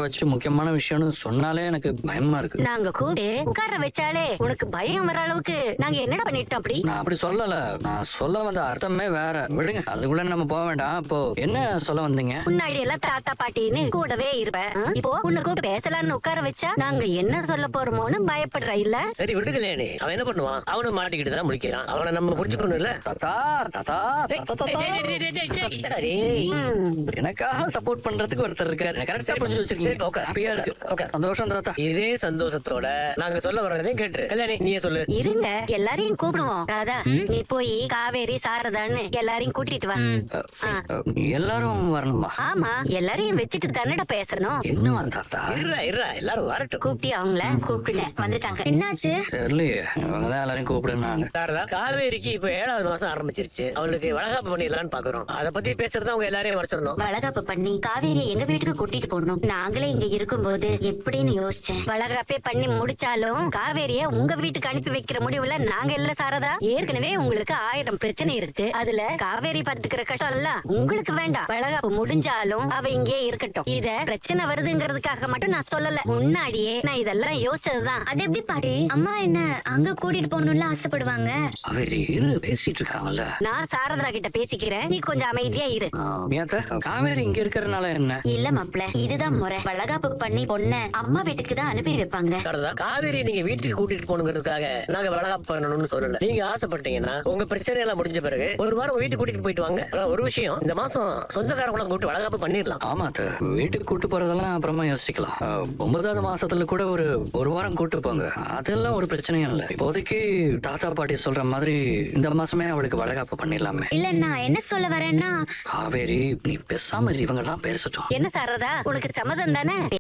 வச்சு முக்கியமான விஷயம்னு சொன்னாலே எனக்கு பயமா இருக்கு. நாங்க கூப்பிட்டு உட்கார வச்சாலே உனக்கு பயம் வர அளவுக்கு நாங்க என்னடா பண்ணிட்டோம் அப்படி? நான் அப்படி சொல்லல. நான் சொல்ல வந்த அர்த்தமே வேற. விடுங்க, அதுக்குள்ள நம்ம போக வேண்டாம். இப்போ என்ன சொல்ல வந்தீங்க? முன்னாடி எல்லாம் தாத்தா பாட்டின்னு கூடவே இருப்பேன். இப்போ உன்னை கூப்பிட்டு பேசலாம்னு உட்கார வச்சா நாங்க என்ன சொல்ல போறோமோன்னு பயப்படுற இல்ல? சரி விடுக்கலையே, அவன் என்ன பண்ணுவான்? அவனும் மாட்டிக்கிட்டு தான் முடிக்கிறான். அவனை நம்ம புடிச்சுக்கணும் இல்ல? தாத்தா தாத்தா தாத்தா எனக்காக சப்போர்ட் பண்றதுக்கு ஒருத்தர் இருக்காரு. கரெக்டா புரிஞ்சு வச்சிருக்கீங்க. ஹாப்பியா இருக்கு. சந்தோஷம் தாத்தா. இதே சந்தோஷத்தோட நாங்க சொல்ல வர்றதையும் கேட்டு கல்யாணி நீயே சொல்லு. இருங்க, எல்லாரையும் கூப்பிடுவோம். ராதா, நீ போய் காவேரி சாரதான்னு எல்லாரையும் கூட்டிட்டு வா. எல்லாரும் வரணுமா? ஆமா, எல்லாரையும் வச்சுட்டு தானடா பேசணும். என்னவா தாத்தா? இருடா எல்லாரும் வரட்டும். கூப்பிட்டி அவங்கள? கூப்பிட்டுல வந்துட்டாங்க. என்னாச்சு? தெரியலையே, இவங்கதான் எல்லாரையும் கூப்பிடுனாங்க. சாரதா, காவேரிக்கு இப்ப 7வது மாசம் ஆரம்பிச்சிருச்சு. அவளுக்கு வளகாப்பு பண்ணிடலான்னு பாக்குறோம். அத பத்தி பேசுறதா அவங்க எல்லாரையும் வர சொன்னோம். வளகாப்பு பண்ணி காவேரி எங்க வீட்டுக்கு கூட்டிட்டு போகணும். நாங்களே இங்க இருக்கும்போது எப்படின்னு யோசிச்சேன். வளகாப்பே பண்ணி முடிச்சாலும் காவேரிய உங்க வீட்டுக்கு அனுப்பி வைக்கிற முடிவுல நாங்க இல்ல சாரதா. ஏற்கனவே உங்களுக்கு 1000 பிரச்சனை இருக்கு. அதுல காவேரி பாத்துக்கிற கஷ்டம் எல்லாம் உங்களுக்கு வேண்டாம். வளகாப்பு முடிஞ்சாலும் அவ இங்கே இருக்கட்டும். இத பிரச்சனை வருதுங்கிறதுக்காக மட்டும் நான் சொல்லல. முன்னாடியே நான் இதெல்லாம் யோசிச்சதுதான். அது எப்படி பாட்டி? அம்மா என்ன அங்க கூட்டிட்டு போகணும்னு ஆசைப்படுவாங்க? காவேரி பேசிட்டு இருக்காங்கல்ல. நான் சாரதா கிட்ட பேசிக்கிறேன், நீ கொஞ்சம் அமைதியா இரு. காவேரி இங்க இருக்கிறதுனால என்ன? இல்ல மாப்ள, இதுதான் முறை. வளகாப்பு பண்ணி பொண்ண அம்மா வீட்டுக்கு தான் அனுப்பி வைப்பாங்க. சாரதா, காவேரி நீங்க வீட்டுக்கு கூட்டிட்டு போகணுங்கிறதுக்காக நாங்க வளகாப்பு பண்ணணும்னு சொல்லல. நீங்க ஆசைப்பட்டீங்கன்னா உங்க பிரச்சனை எல்லாம் முடிஞ்ச பிறகு ஒரு வாரம் உங்க வீட்டுக்கு கூட்டிட்டு போயிட்டு வாங்க. ஆனா ஒரு விஷயம், இந்த மாசம் சொந்தக்காரங்களை கூப்பிட்டு வளகாப்பு பண்ணிடலாம். ஆமா, வீட்டுக்கு கூட்டு போறதெல்லாம் அப்புறமா யோசிக்கலாம். 9வது மாசத்துல கூட ஒரு வாரம் கூட்டு போங்க. அதெல்லாம் ஒரு பிரச்சனையும் இல்ல. இப்போதைக்கு தாத்தா பாட்டி சொல்ற மாதிரி இந்த மாசமே அவளுக்கு வளகாப்பு பண்ணிடலாமே. இல்ல, நான் என்ன சொல்ல வரேன்னா, காவேரி நீ பேசாம இவங்க எல்லாம் பேசட்டும். என்ன சாரதா, உனக்கு சம்மதம் தானே?